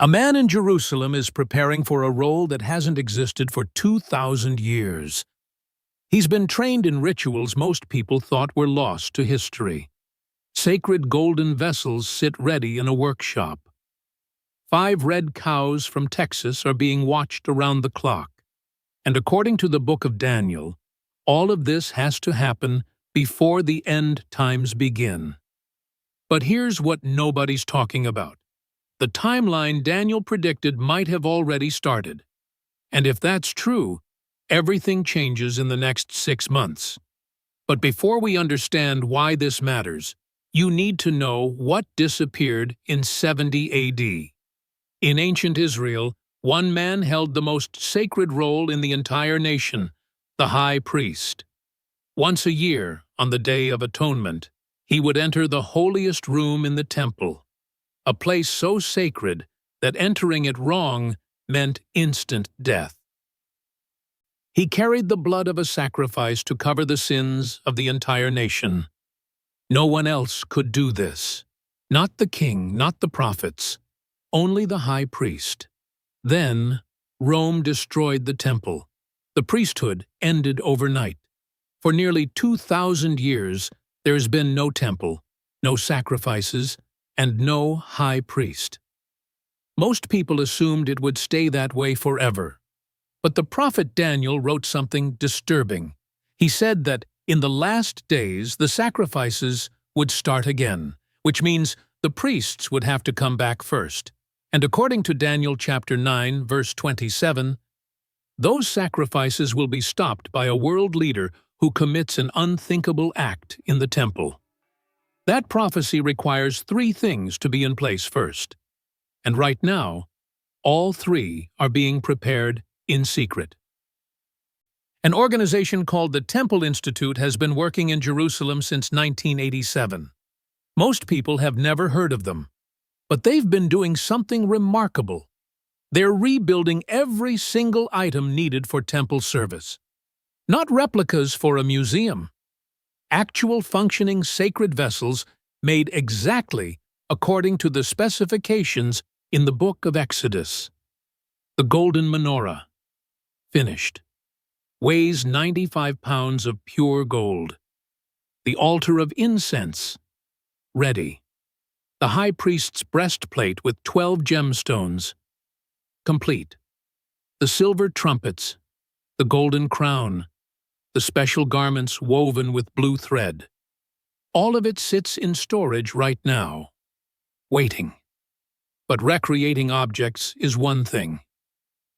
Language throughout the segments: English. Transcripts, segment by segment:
A man in Jerusalem is preparing for a role that hasn't existed for 2,000 years. He's been trained in rituals most people thought were lost to history. Sacred golden vessels sit ready in a workshop. 5 red cows from Texas are being watched around the clock. And according to the book of Daniel, all of this has to happen before the end times begin. But here's what nobody's talking about. The timeline Daniel predicted might have already started. And if that's true, everything changes in the next 6 months. But before we understand why this matters, you need to know what disappeared in 70 AD. In ancient Israel, one man held the most sacred role in the entire nation, the high priest. Once a year, on the Day of Atonement, he would enter the holiest room in the temple, a place so sacred that entering it wrong meant instant death. He carried the blood of a sacrifice to cover the sins of the entire nation. No one else could do this. Not the king, not the prophets, only the high priest. Then, Rome destroyed the temple. The priesthood ended overnight. For nearly 2,000 years, there's been no temple, no sacrifices, and no high priest. Most people assumed it would stay that way forever. But the prophet Daniel wrote something disturbing. He said that in the last days the sacrifices would start again, which means the priests would have to come back first. And according to Daniel chapter 9, verse 27, those sacrifices will be stopped by a world leader who commits an unthinkable act in the temple. That prophecy requires 3 things to be in place first. And right now, all 3 are being prepared in secret. An organization called the Temple Institute has been working in Jerusalem since 1987. Most people have never heard of them, but they've been doing something remarkable. They're rebuilding every single item needed for temple service. Not replicas for a museum. Actual functioning sacred vessels made exactly according to the specifications in the book of Exodus. The golden menorah, finished, weighs 95 pounds of pure gold. The altar of incense, ready. The high priest's breastplate with 12 gemstones, complete. The silver trumpets, the golden crown, the special garments woven with blue thread. All of it sits in storage right now, waiting. But recreating objects is one thing.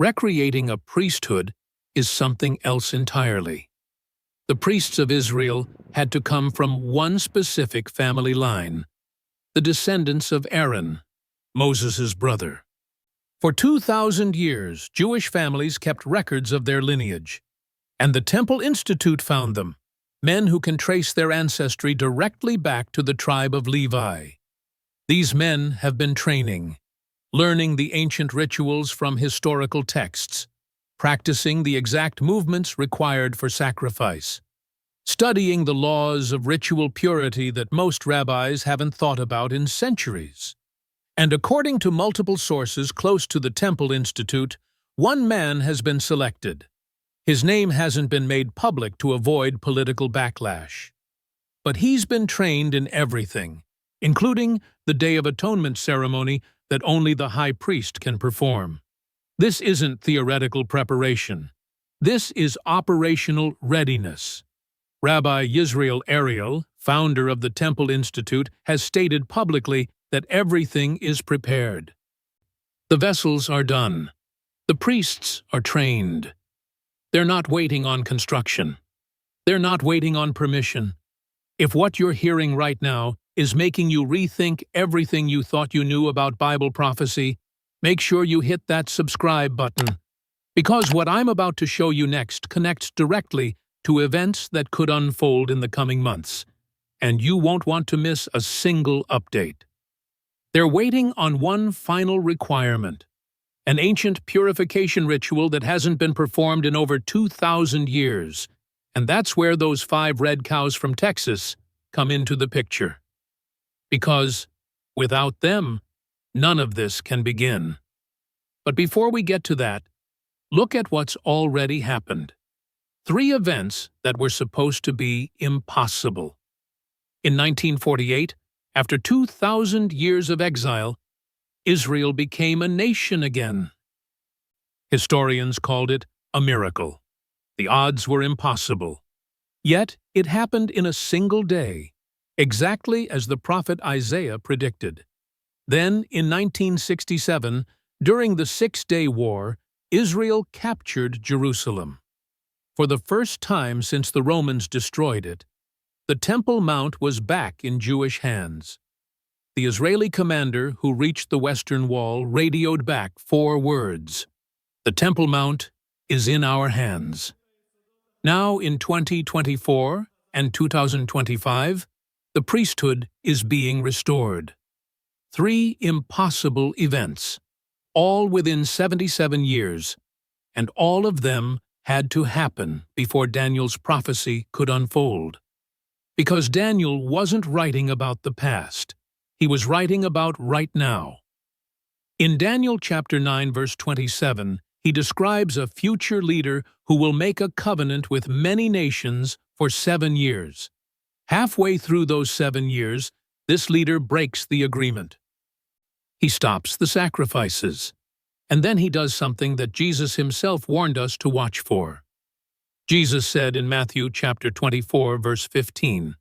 Recreating a priesthood is something else entirely. The priests of Israel had to come from one specific family line, the descendants of Aaron, Moses' brother. For 2,000 years, Jewish families kept records of their lineage. And the Temple Institute found them, men who can trace their ancestry directly back to the tribe of Levi. These men have been training, learning the ancient rituals from historical texts, practicing the exact movements required for sacrifice, studying the laws of ritual purity that most rabbis haven't thought about in centuries. And according to multiple sources close to the Temple Institute, one man has been selected. His name hasn't been made public to avoid political backlash. But he's been trained in everything, including the Day of Atonement ceremony that only the high priest can perform. This isn't theoretical preparation. This is operational readiness. Rabbi Yisrael Ariel, founder of the Temple Institute, has stated publicly that everything is prepared. The vessels are done. The priests are trained. They're not waiting on construction. They're not waiting on permission. If what you're hearing right now is making you rethink everything you thought you knew about Bible prophecy, make sure you hit that subscribe button, because what I'm about to show you next connects directly to events that could unfold in the coming months, and you won't want to miss a single update. They're waiting on one final requirement, an ancient purification ritual that hasn't been performed in over 2,000 years, and that's where those 5 red cows from Texas come into the picture. Because without them, none of this can begin. But before we get to that, look at what's already happened. 3 events that were supposed to be impossible. In 1948, after 2,000 years of exile, Israel became a nation again. Historians called it a miracle. The odds were impossible. Yet it happened in a single day, exactly as the prophet Isaiah predicted. Then, in 1967, during the Six-Day War, Israel captured Jerusalem. For the first time since the Romans destroyed it, the Temple Mount was back in Jewish hands. The Israeli commander who reached the Western Wall radioed back 4 words: "The Temple Mount is in our hands." Now, in 2024 and 2025, the priesthood is being restored. 3 impossible events, all within 77 years, and all of them had to happen before Daniel's prophecy could unfold. Because Daniel wasn't writing about the past, he was writing about right now. In Daniel chapter 9, verse 27, he describes a future leader who will make a covenant with many nations for 7 years. Halfway through those 7 years, this leader breaks the agreement. He stops the sacrifices. And then he does something that Jesus himself warned us to watch for. Jesus said in Matthew chapter 24, verse 15,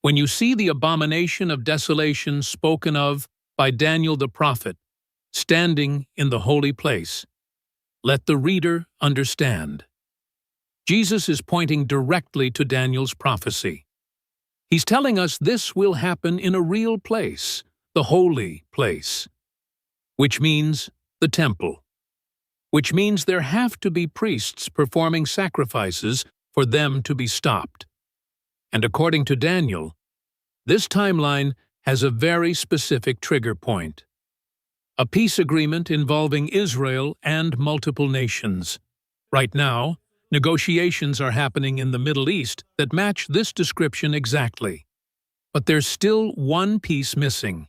"When you see the abomination of desolation spoken of by Daniel the prophet, standing in the holy place, let the reader understand." Jesus is pointing directly to Daniel's prophecy. He's telling us this will happen in a real place, the holy place, which means the temple, which means there have to be priests performing sacrifices for them to be stopped. And according to Daniel, this timeline has a very specific trigger point: a peace agreement involving Israel and multiple nations. Right now, negotiations are happening in the Middle East that match this description exactly. But there's still one piece missing.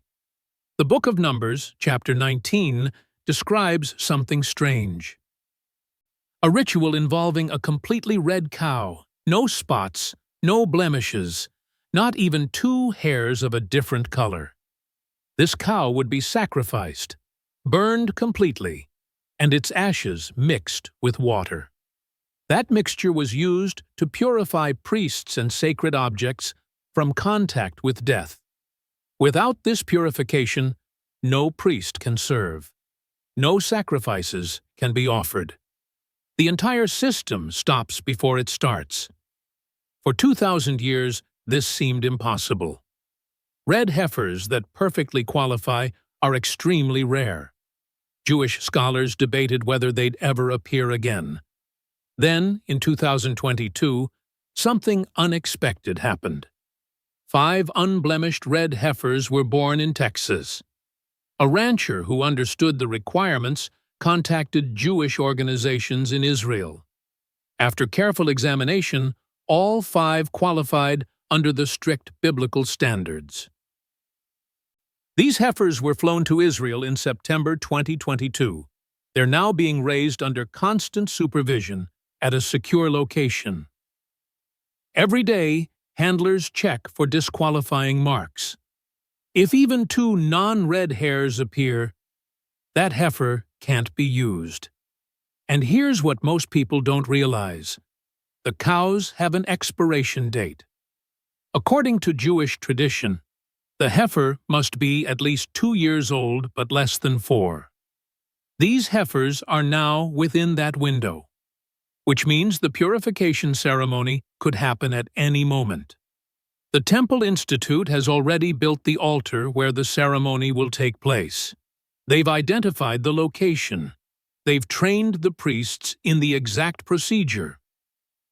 The book of Numbers, chapter 19, describes something strange. A ritual involving a completely red cow, no spots, no blemishes, not even 2 hairs of a different color. This cow would be sacrificed, burned completely, and its ashes mixed with water. That mixture was used to purify priests and sacred objects from contact with death. Without this purification, no priest can serve. No sacrifices can be offered. The entire system stops before it starts. For 2,000 years, this seemed impossible. Red heifers that perfectly qualify are extremely rare. Jewish scholars debated whether they'd ever appear again. Then, in 2022, something unexpected happened. 5 unblemished red heifers were born in Texas. A rancher who understood the requirements contacted Jewish organizations in Israel. After careful examination, all 5 qualified under the strict biblical standards. These heifers were flown to Israel in September 2022. They're now being raised under constant supervision at a secure location. Every day, handlers check for disqualifying marks. If even 2 non-red hairs appear, that heifer can't be used. And here's what most people don't realize: the cows have an expiration date. According to Jewish tradition, the heifer must be at least 2 years old but less than 4. These heifers are now within that window, which means the purification ceremony could happen at any moment. The Temple Institute has already built the altar where the ceremony will take place. They've identified the location. They've trained the priests in the exact procedure.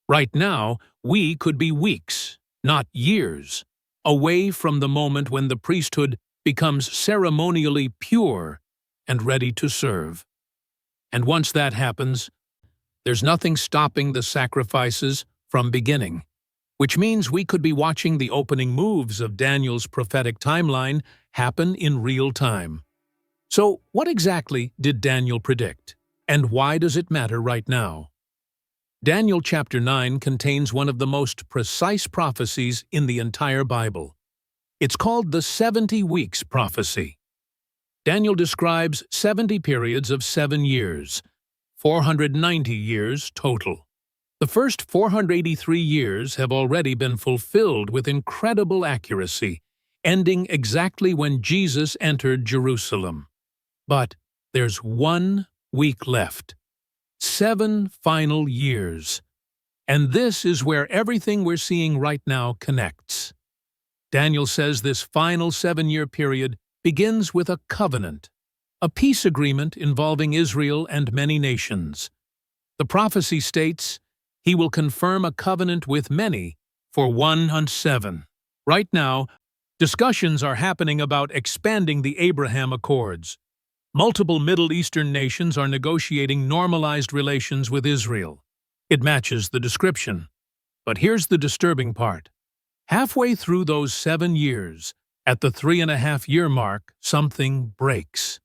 Right now, we could be weeks, not years, away from the moment when the priesthood becomes ceremonially pure and ready to serve. And once that happens, there's nothing stopping the sacrifices from beginning, which means we could be watching the opening moves of Daniel's prophetic timeline happen in real time. So, what exactly did Daniel predict? And why does it matter right now? Daniel chapter 9 contains one of the most precise prophecies in the entire Bible. It's called the 70 weeks prophecy. Daniel describes 70 periods of 7 years, 490 years total. The first 483 years have already been fulfilled with incredible accuracy, ending exactly when Jesus entered Jerusalem. But there's 1 week left. 7 final years. And this is where everything we're seeing right now connects. Daniel says this final 7-year period begins with a covenant, a peace agreement involving Israel and many nations. The prophecy states, "He will confirm a covenant with many for 107." Right now, discussions are happening about expanding the Abraham Accords. Multiple Middle Eastern nations are negotiating normalized relations with Israel. It matches the description. But here's the disturbing part. Halfway through those 7 years, at the 3.5-year mark, something breaks.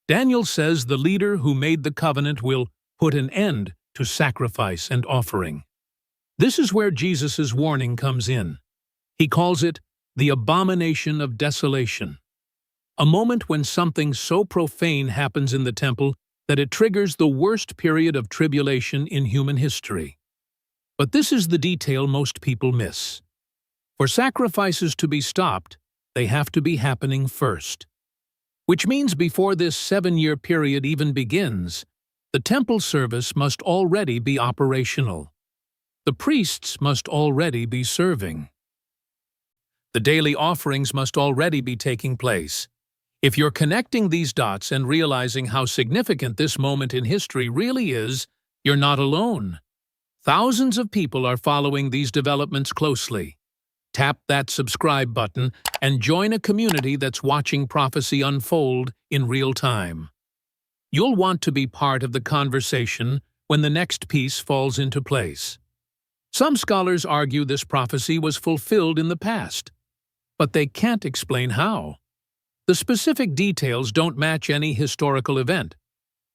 Daniel says the leader who made the covenant will put an end to sacrifice and offering. This is where Jesus' warning comes in. He calls it the abomination of desolation. A moment when something so profane happens in the temple that it triggers the worst period of tribulation in human history. But this is the detail most people miss. For sacrifices to be stopped, they have to be happening first. Which means before this 7-year period even begins, the temple service must already be operational. The priests must already be serving. The daily offerings must already be taking place. If you're connecting these dots and realizing how significant this moment in history really is, you're not alone. Thousands of people are following these developments closely. Tap that subscribe button and join a community that's watching prophecy unfold in real time. You'll want to be part of the conversation when the next piece falls into place. Some scholars argue this prophecy was fulfilled in the past, but they can't explain how. The specific details don't match any historical event.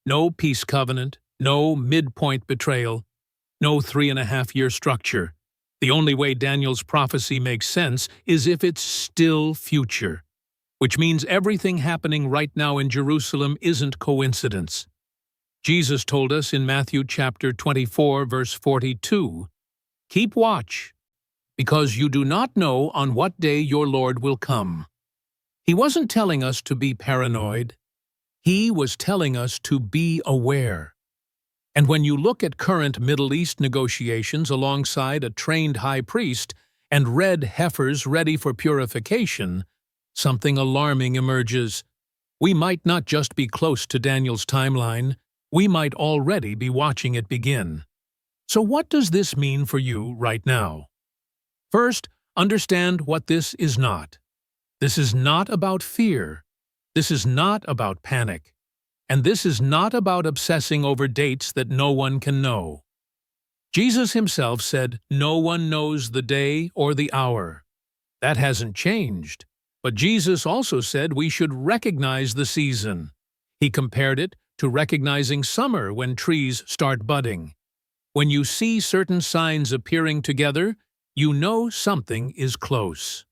No peace covenant, no midpoint betrayal, no 3.5-year structure. The only way Daniel's prophecy makes sense is if it's still future, which means everything happening right now in Jerusalem isn't coincidence. Jesus told us in Matthew chapter 24, verse 42, "Keep watch, because you do not know on what day your Lord will come." He wasn't telling us to be paranoid. He was telling us to be aware. And when you look at current Middle East negotiations alongside a trained high priest and red heifers ready for purification, something alarming emerges. We might not just be close to Daniel's timeline, we might already be watching it begin. So what does this mean for you right now? First, understand what this is not. This is not about fear. This is not about panic. And this is not about obsessing over dates that no one can know. Jesus himself said, "No one knows the day or the hour." That hasn't changed. But Jesus also said we should recognize the season. He compared it to recognizing summer when trees start budding. When you see certain signs appearing together, you know something is close.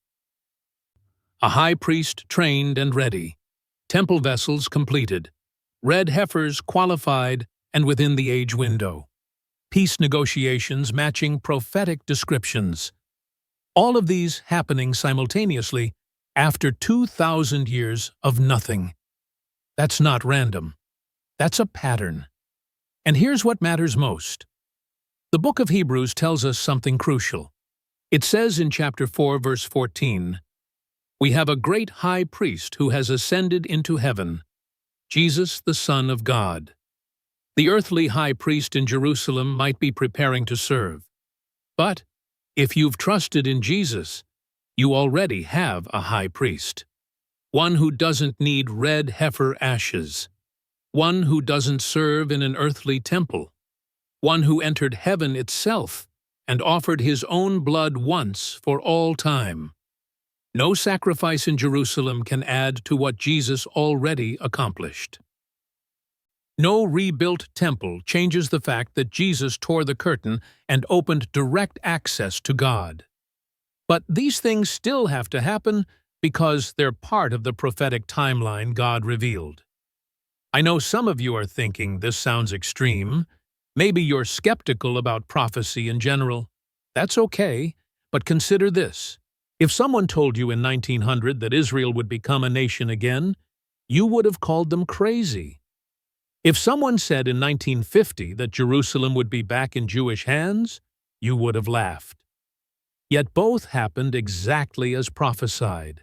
A high priest trained and ready. Temple vessels completed. Red heifers qualified and within the age window. Peace negotiations matching prophetic descriptions. All of these happening simultaneously after 2,000 years of nothing. That's not random. That's a pattern. And here's what matters most. The book of Hebrews tells us something crucial. It says in chapter 4, verse 14, "We have a great high priest who has ascended into heaven, Jesus, the Son of God." The earthly high priest in Jerusalem might be preparing to serve. But if you've trusted in Jesus, you already have a high priest. One who doesn't need red heifer ashes. One who doesn't serve in an earthly temple. One who entered heaven itself and offered his own blood once for all time. No sacrifice in Jerusalem can add to what Jesus already accomplished. No rebuilt temple changes the fact that Jesus tore the curtain and opened direct access to God. But these things still have to happen because they're part of the prophetic timeline God revealed. I know some of you are thinking this sounds extreme. Maybe you're skeptical about prophecy in general. That's okay, but consider this. If someone told you in 1900 that Israel would become a nation again, you would have called them crazy. If someone said in 1950 that Jerusalem would be back in Jewish hands, you would have laughed. Yet both happened exactly as prophesied.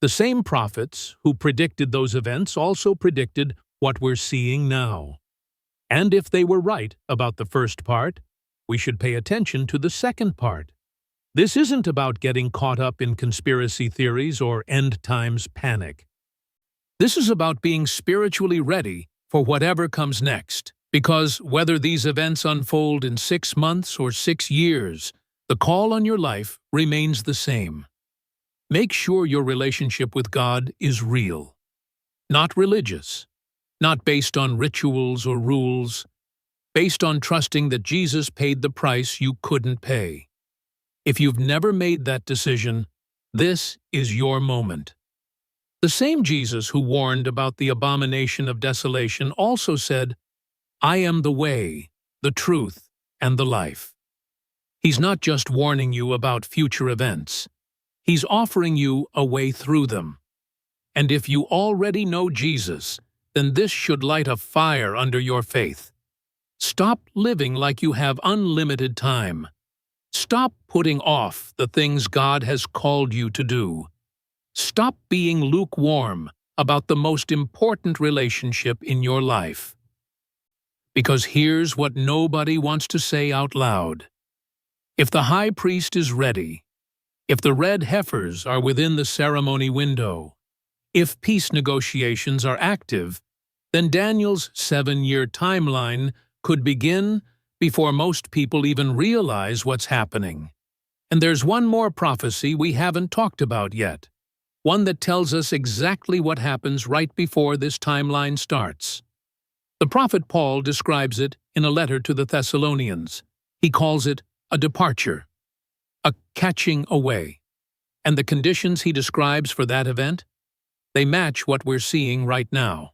The same prophets who predicted those events also predicted what we're seeing now. And if they were right about the first part, we should pay attention to the second part. This isn't about getting caught up in conspiracy theories or end times panic. This is about being spiritually ready for whatever comes next, because whether these events unfold in 6 months or 6 years, the call on your life remains the same. Make sure your relationship with God is real, not religious, not based on rituals or rules, based on trusting that Jesus paid the price you couldn't pay. If you've never made that decision, this is your moment. The same Jesus who warned about the abomination of desolation also said, "I am the way, the truth, and the life." He's not just warning you about future events. He's offering you a way through them. And if you already know Jesus, then this should light a fire under your faith. Stop living like you have unlimited time. Stop putting off the things God has called you to do. Stop being lukewarm about the most important relationship in your life. Because here's what nobody wants to say out loud. If the high priest is ready, if the red heifers are within the ceremony window, if peace negotiations are active, then Daniel's 7-year timeline could begin before most people even realize what's happening. And there's one more prophecy we haven't talked about yet, one that tells us exactly what happens right before this timeline starts. The prophet Paul describes it in a letter to the Thessalonians. He calls it a departure, a catching away. And the conditions he describes for that event? They match what we're seeing right now.